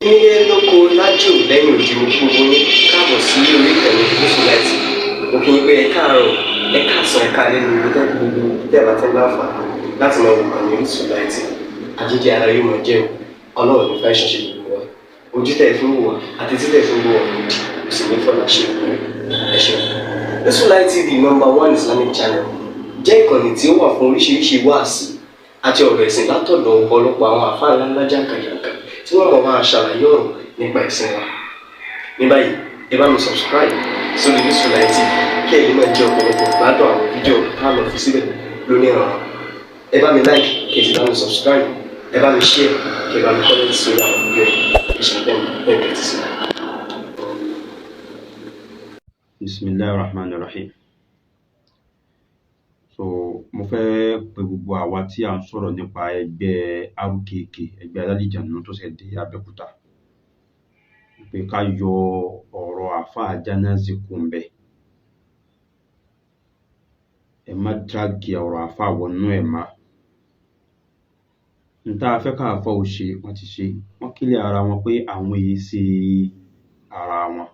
Nílé lóko lájò lẹ́yìn òdì mo kí gbogbo yín káàbọ̀ sí orí ìkànnì Yusufullahi. Mo kí yín pé ẹ káàárọ̀, ẹ káàsán, ẹ káalẹ́ ní ibi tẹ́lẹ̀ gbogbo tẹ́lẹ̀ bá tẹ́lẹ̀ láǹfààní láti máa wò ìkànnì Yusufullahi. Àjíjẹ ara yóò máa jẹun, ọlọ́run ní fẹ́ ṣọ̀ṣẹ̀ gbogbo wa. Ojú tẹ̀ fún wò wá àti títẹ̀ fún wò wá lòdì, kò sì ní fọ́nà ṣe ẹ ṣeun. Yusufullahi TV #1 Islamic channel jẹ́ ìkànnì tí ó wà fún oríṣiríṣi wáàsí àti ọ̀rọ̀ ẹ̀sìn látọ̀dọ̀ ọ̀pọ̀lọpọ̀ àwọn àfáà ńláńlá jàǹkàjàǹkà tí wọ́n mọ̀ máa ṣàlàyé ọ̀rọ̀ nípa ẹ̀sìn wa. Ní báyìí, ẹ bá mi subscribe sórí Yusufullahi TV kí ẹ lè máa jẹ ọ̀pọ̀lọpọ̀ gbádùn àwọn fídíò táwọn fi síbẹ̀ lónìí ọ̀rọ̀. Ẹ bá mi like kí ẹ sì bá mi subscribe, ẹ bá mi share kí ẹ bá mi comment sórí àwọn fídíò yìí. Ìṣẹ̀lẹ̀ ti sí. Bismillahir Rahmanir Rahim. So mo fẹ́ pe gbogbo àwa tí à ń sọ̀rọ̀ nípa ẹgbẹ́ RKK, ẹgbẹ́ alálìjànú tó ṣẹ̀ dé Abẹ́òkúta, pé ká yọ ọ̀rọ̀ àfáà Jánásì kúrò ńbẹ̀. Ẹ má dráàgì ọ̀rọ̀ àfáà wọnú ẹ̀ má. N tá a fẹ́ ká àfáà ó ṣe wọ́n ti ṣe, wọ́n clear ara wọn pé àwọn èé ṣe ara wọn.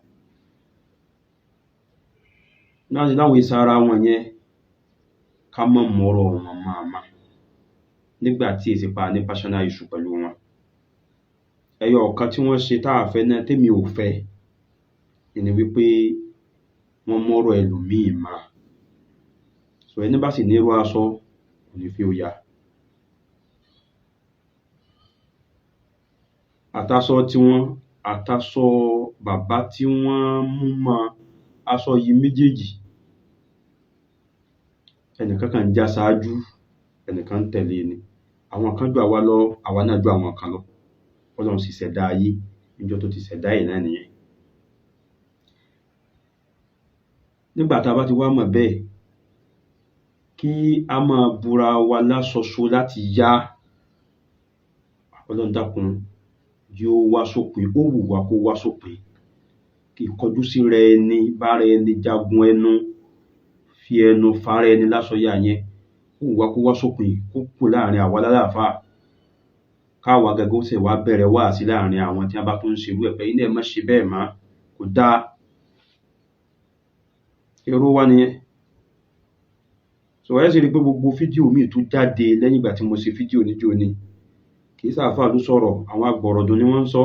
Láwọn èé ṣe ara wọn yẹn, ká má mọ̀rọ̀ wọn máa nígbà tí èsì pa ní personal issue pẹ̀lú wọn. Ẹyọ ọ̀kan tí wọ́n ṣe tá a fẹ́ náà tèmi ò fẹ́ ni wípé wọ́n mọ̀rọ̀ ẹlòmíì máa. So ẹni bá sì ní irú aṣọ kò ní fi ó ya. Àtàsọ tí wọ́n, àtàsọ bàbá tí wọ́n mú mọ́ aṣọ yìí méjèèjì, ẹnìkan kan ń já ṣáájú, ẹnìkan ń tẹ̀lé ni. Àwọn kan jù àwa lọ, àwa náà jù àwọn kan lọ. Ọlọ́run sì ṣẹ̀dá ayé níjọ́ tó ti ṣẹ̀dá ẹ̀ náà nìyẹn. Nígbà tá a bá ti wá mọ̀ bẹ́ẹ̀, kí a máa búra wa láṣọṣo láti yá. Ọlọ́run dákun yóò wá sópin, ó wù wá kó wá sópin. Kí ìkọjú sí ra ẹni, bára ẹni jagun ẹnu, fi ẹnu fara ẹni láṣọyà yẹn, ó wù wá kó wá sópin, kó kù láàrin àwa lálàáfáà. Káwa gẹ́gẹ́ ó sì wá bẹ̀rẹ̀ wáàsí láàrin àwọn tí wọ́n bá tún ń ṣerú ẹ̀ pé ilé ẹ̀ má ṣe bẹ́ẹ̀ má, kò dáa. Èrò wa nìyẹn. So ẹ sì rí pé gbogbo fídíò míì tó jáde lẹ́yìn ìgbà tí mo ṣe fídíò níjó ni, kì í ṣàfáà ló sọ̀rọ̀, àwọn agbọ̀rọ̀dùn ni wọ́n ń sọ.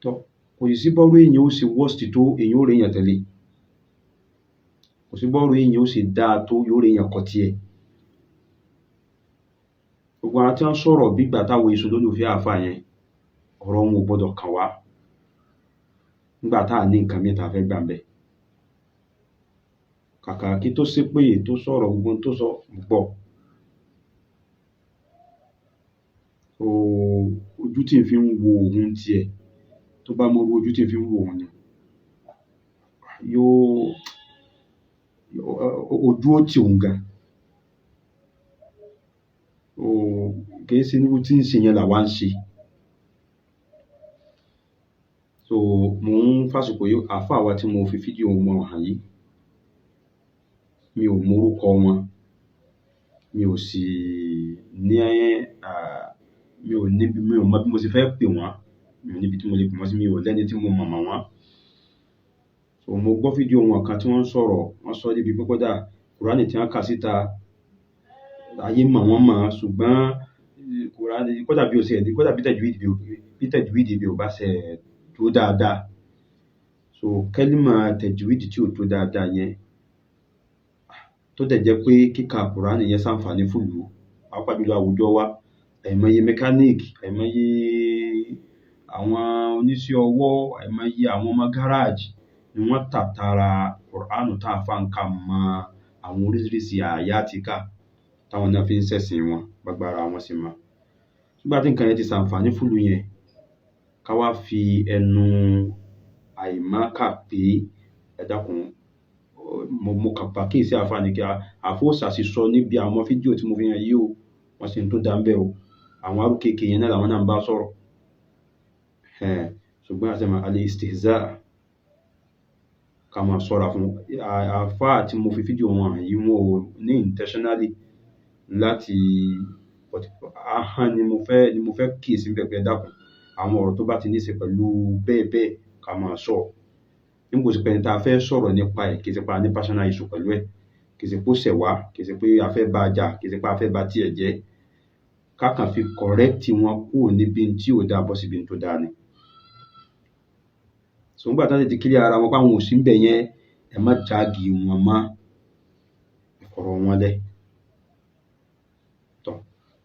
Tọ́ kò sí bọ́rọ̀ èèyàn ó ṣe worst tó èèyàn ó rí èèyàn tẹ̀lé. Kò sí bọ́rọ̀ èèyàn ó ṣe dáa tó yóò rí èèyàn kọ́ tiẹ̀. Gbogbo àwọn tí wọ́n sọ̀rọ̀ bí ìgbà táwọn èso lólùfẹ́ àfáà yẹn, ọ̀rọ̀ wọn ò gbọdọ̀ kàn wá nígbà tá a ní nǹkan mìíràn tá a fẹ́ gbà ń bẹ̀. Kàkà kí tó ṣépè tó sọ̀rọ̀ gbogbo tó sọ gbọ́. Ojú tí n fi ń wo òun tiẹ̀, tó bá mọ ojú tí n fi ń wo òun ni, ojú ó tì òun gan. Kì í ṣe irú tí ń ṣe yẹn làwa ń ṣe. So mò ń fàsìkò yìí àfáà wa tí mo fi fídíò wọn hàn yìí, mi ò mọ orúkọ wọn, mi ò sì ní mi ò mọ bí mo ṣe fẹ́ pè wọ́n, mi ò níbi tí mo lè pè wọ́n sí, mi ò lẹ́ni tí mo mọ̀ wọ́n. So mo gbọ́ fídíò wọn kan tí wọ́n ń sọ̀rọ̀, wọ́n sọ débi pé kódà Kùránì tí wọ́n kà síta ayé mọ̀ wọ́n mọ̀, ṣùgbọ́n Kùránì kódà bí tajwid bí ò bá ṣe tó dáadáa. So kẹ́límà tajwid tí ò tó dáadáa yẹn, tó dẹ̀ jẹ́ pé kíka Kùránì yẹn ṣàǹfààní fún ìlú, pàápàá jùlọ àwùjọ wa. Àìmọye mechanic, àìmọye àwọn oníṣẹ́ ọwọ́, àìmọye àwọn ọmọ garage ni wọ́n tàtàrà Kùránì tá a fà ń kà mọ́ àwọn oríṣiríṣi àyátìkà táwọn náà fi ń ṣẹ̀sìn wọn, gbàgbára wọn sì mọ́. Nígbà tí nǹkan yẹn ti ṣàǹfààní fún ìlú yẹn, ká wá fi ẹnu àìmákà pé ẹ dákun, mo kà pàkíyèsí àfáà ní kí àfáà ó ṣàṣìṣọ níbi àwọn fídíò tí mo fi hàn yìí o, wọ́n sì ń tó dá ń bẹ́ o. Àwọn RKK yẹn náà làwọn náà ń bá sọ̀rọ̀. Ṣùgbọ́n àti al-istihza ká máa ṣọ́ra fún. Àfáà tí mo fi fídíò wọn hàn yìí, wọn ò ní intentionally láti ahọ́n ni mo fẹ́ kíyèsí níbẹ̀ pé ẹ dákun àwọn ọ̀rọ̀ tó bá ti ní í ṣe pẹ̀lú bẹ́ẹ̀ bẹ́ẹ̀ ká máa sọ nígbà tí pẹ̀lú tá a fẹ́ sọ̀rọ̀ nípa ẹ̀ kì í ṣe pé a ní personal issue pẹ̀lú ẹ̀ kì í ṣe pé ó ṣẹ̀ wá kì í ṣe pé a fẹ́ bá a jà kì í ṣe pé a fẹ́ bá tiẹ̀ jẹ́ ká kàn fi correct wọn kúrò níbi tí ò dáa bọ́ síbi tó dáa ni. Nígbà tí wọ́n ti clear ara wọn pé àwọn ò sí níbẹ̀ yẹn ẹ má jáàgì wọn mọ́ ẹ kọ̀rọ̀ wọn lẹ̀.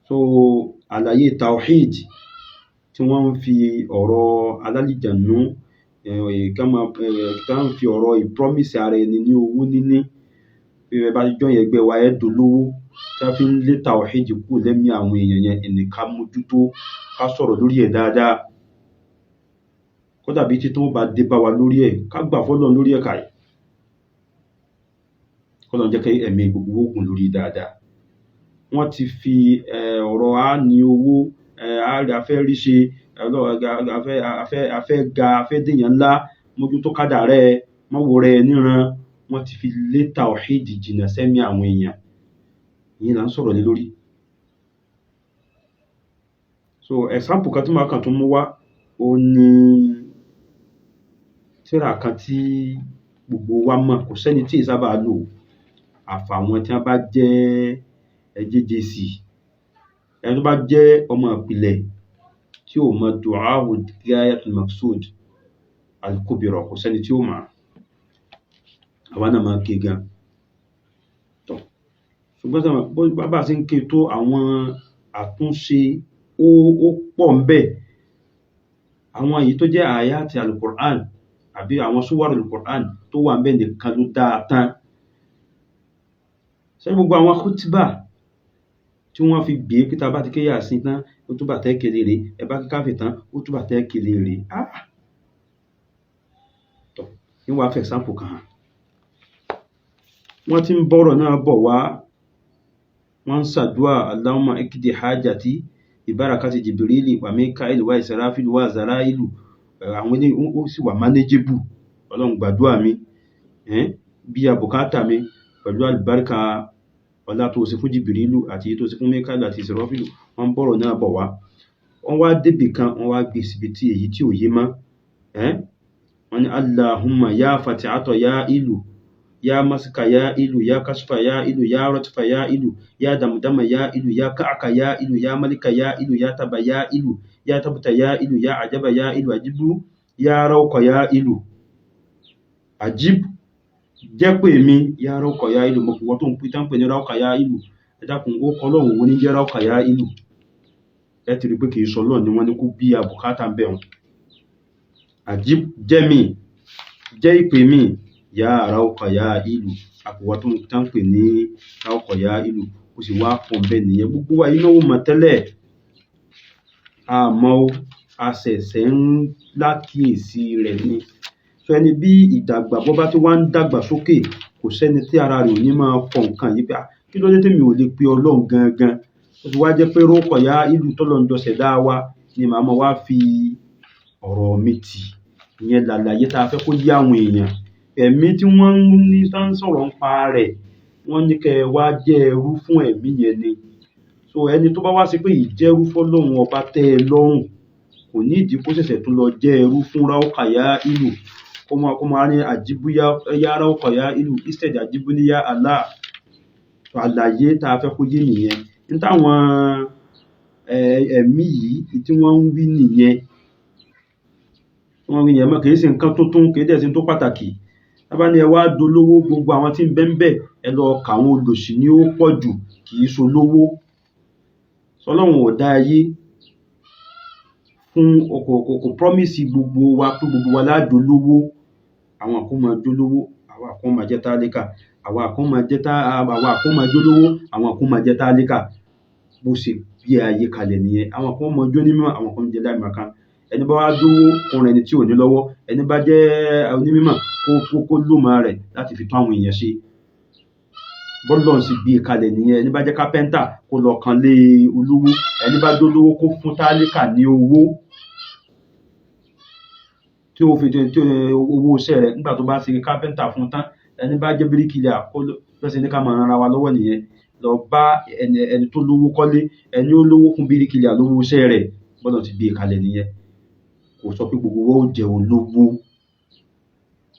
So àlàyé tawhid tí wọ́n ń fi ọ̀rọ̀ alálìjànú ká ń fi ọ̀rọ̀ ìpromise ara ẹni ní owó níní bí ẹ bá jọ yẹn ẹgbẹ́ wa ẹ̀ dolówó tí wọ́n fi ń lé tawhid kù lẹ́mìí àwọn èèyàn yẹn ẹnì ká mójútó ká sọ̀rọ̀ lórí ẹ̀ dáadáa kódà bí títún bá dé bá wa lórí ẹ̀ ká gbà fọ́lọ́run lórí ẹ̀ káyìí kọ́lọ́run jẹ́ kí ẹ̀mí gbogbo ogun lórí dáadáa. Wọ́n ti fi ọ̀rọ̀ á ní owó afẹ́ rí ṣe afẹ́ ga afẹ́ dèèyàn ńlá mójútó kádàrá ẹ mọ́wó rẹ níran wọ́n ti fi lé tawhid jìnnà sẹ́mi àwọn èèyàn ìyẹn là ń sọ̀rọ̀ lé lórí. So example kan tí màá kàn tún mú wá ó ní tírà kan tí gbogbo wa mọ̀ kò sẹ́ni tí ì sábà lò àfàwọn tí wọ́n bá jẹ́ JJC ẹni tó bá jẹ́ ọmọ ìpìlẹ̀ tí ò mọ du'a'u ghayatul maqsud al-kubra kò sẹ́ni tí ó mọ̀ àwa náà máa ké gan ṣùgbọ́n sọ bá ṣe ń ké tó àwọn àtúnṣe ó pọ̀ ń bẹ àwọn èyí tó jẹ́ àyátì al-Qur'an àbí àwọn súwárù al-Qur'an tó wà ń bẹ nìkan ló dáa tán ṣé gbogbo àwọn khutba tí wọ́n fi gbé pé tá a bá ti ké Yásìn tán ó túbà tẹ́ kele rè ẹ bá kí Káfì tán ó túbà tẹ́ kele rè ní wàá fẹ́ example kan hàn wọ́n ti ń bọ̀rọ̀ náà bọ̀ wá wọ́n ń ṣàdúà Allahumma ikdi hajati ìbárakàtì Jibrili wa Mikail wa Israfil wa Azrailu àwọn ilé ó sì wà manageable Ọlọ́run gbàdúrà mi bí abùkátà mi pẹ̀lú àlùbáríkà ọlá tó ṣe fún Jibrilu àti tó ṣe fún Mikail àti Israfil wọ́n bọ̀rọ̀ náà bọ̀ wá wọ́n wá débì kan wọ́n wá gbé síbi tí èyí tí ò yé mọ́ wọ́n ní Allahumma ya Fati'ata ya ilu ya Masika ya ilu ya Kashfa ya ilu ya Ratfa ya ilu ya Damdama ya ilu ya Ka'aka ya ilu ya Malika ya ilu ya Taba ya ilu ya Tabta ya ilu ya Ajaba ya ilu Ajibu ya Rauqa ya ilu Ajib jẹ́ pé mi ya Rauqa ya ilu mọ̀ wọ́n tó ń pín tán pè ní Rauqa ya ilu ẹ dákun ó kọ́ lọ́hùn wo ní jẹ́ Rauqa ya ilu ẹ ti rí pé kì í sọ lọ́ọ̀ ni wọ́n ní kó bí abùkátà ń bẹ̀ wọn Ajib jẹ́ mi jẹ́ ìpè mi ya Rauqa ya ilu àpòwọ́ tó ń tán pè ní Rauqa ya ilu kò sì wá pọ̀ bẹ́ẹ̀ nìyẹn gbogbo wa iná ó mọ̀ tẹ́lẹ̀ àmọ́ a ṣẹ̀ṣẹ̀ ń lákìyèsí rẹ̀ ni sọ ẹni bí ìdàgbà bọ́ bá tí wá ń dàgbà sókè kò sẹ́ni tí ara rẹ̀ ò ní máa fọ nǹkan yìí pé kí ló dé tèmi ò lè pe Ọlọ́run gangan ó ti wá jẹ́ pé Rauqa ya ilu tọ́lọ́ ń jọ ṣẹ̀dá wa ni màá máa wá fi ọ̀rọ̀ mi tì ìyẹn làlàyé tá a fẹ́ kó yé àwọn èèyàn ẹ̀mí tí wọ́n ní sọ̀rọ̀ ń pa rẹ̀ wọ́n ní kẹ́ ẹ wá jẹ́ ẹrú fún ẹ̀mí yẹn ni so ẹni tó bá wá sí pé ìjẹ́rú fọ́lọ́run ọba tẹ́ ẹ lọ́rùn kò ní ìdí kó ṣẹ̀ṣẹ̀ tún lọ jẹ́ ẹrú fún Rauqa ya ilu kó máa ní Ajibu ya Rauqa ya ilu instead Ajibu ní ya Allah àlàyé tá a fẹ́ kó yé nìyẹn ní táwọn ẹ̀mí yìí tí wọ́n ń wí nìyẹn wọ́n rí yẹn mọ́ kì í ṣe nǹkan tó tún kì í dẹ̀ ṣe tó pàtàkì tábà ní ẹ wá dolówó gbogbo àwọn tí ń bẹ ń bẹ̀ ẹ lọ kà àwọn olòṣì ní ó pọ̀ jù kì í ṣolówó Ọlọ́run ò dá ayé fún kò promise gbogbo wa pé gbogbo wa ládolówó àwọn kan máa dolówó àwọn kan máa jẹ́ tálíkà àwọn kan máa jólówó àwọn kan máa jẹ́ tálíkà bó ṣe bí ayé kalẹ̀ nìyẹn àwọn kan máa jó nímọ̀ àwọn kan jẹ́ láìmọ̀kan ẹni bá wá dówó fún ẹni tí ò ní lọ́wọ́ ẹni bá jẹ́ onímọ̀ kó lómọ rẹ̀ láti fi tún àwọn èèyàn ṣe bọ́lọ̀ sì gbé kalẹ̀ nìyẹn ẹni bá jẹ́ kápẹ́ńtà kó lọ kan lé olówó ẹni bá dólówó kó fún tálíkà ní owó tí ó fi owó iṣẹ́ rẹ̀ nígbà tó bá ṣe kápẹ́ńtà fún tán ẹni bá jẹ́ bíríkìlà kó lọ́sẹ̀ ní ká máa ran ara wa lọ́wọ́ nìyẹn lọ bá ẹni tó lówó kọ́lé ẹni ó lówó fún bíríkìlà lówó iṣẹ́ rẹ̀ bọ́lọ̀ ti gbé kalẹ̀ nìyẹn kò sọ pé gbogbo wa ó jẹ́ olówó.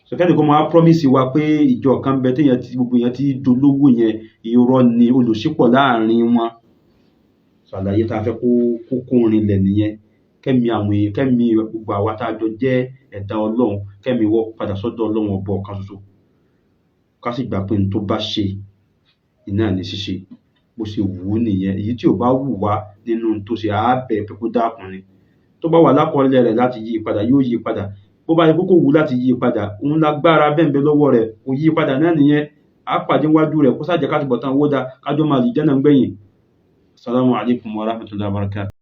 Sọ̀kẹ́ni kan máa promise wa pé ìjọ kan bẹ téèyàn ti gbogbo èèyàn ti dolówó yẹn, irọ́ ni, olùṣípọ̀ láàrin wọn. Ṣàlàyé tá a fẹ́ kó rinlẹ̀ nìyẹn. Kẹ́mi gbogbo àwa tá a jọ jẹ́ ẹ̀dá Ọlọ́run, kẹ́mi wọ́ padà sọ́dọ̀ Ọlọ́run ọba ọ̀kan ṣoṣo. Ká sì gbà pé n tó bá ṣe iná ní ṣíṣe, bó ṣe wù ú nìyẹn. Èyí tí ò bá wù wá nínú n tó ṣe, á bẹ̀ pé kó dákun ni. Tó bá wà lákọọ́lẹ̀ rẹ̀ láti yí padà, yóò yí padà. Bó bá yẹ kó wù ú láti yí padà, òun lágbára bẹ́ẹ̀ ń bẹ lọ́wọ́ rẹ̀, kò yí padà náà nìyẹn. Á pàdé níwájú rẹ̀, kó ṣáà jẹ́ ká túbọ̀tán owó dáa, ká jọ máa àlìjánnà gbẹ̀yìn. Assalamu alaikum warahmatullahi wabarakatuh.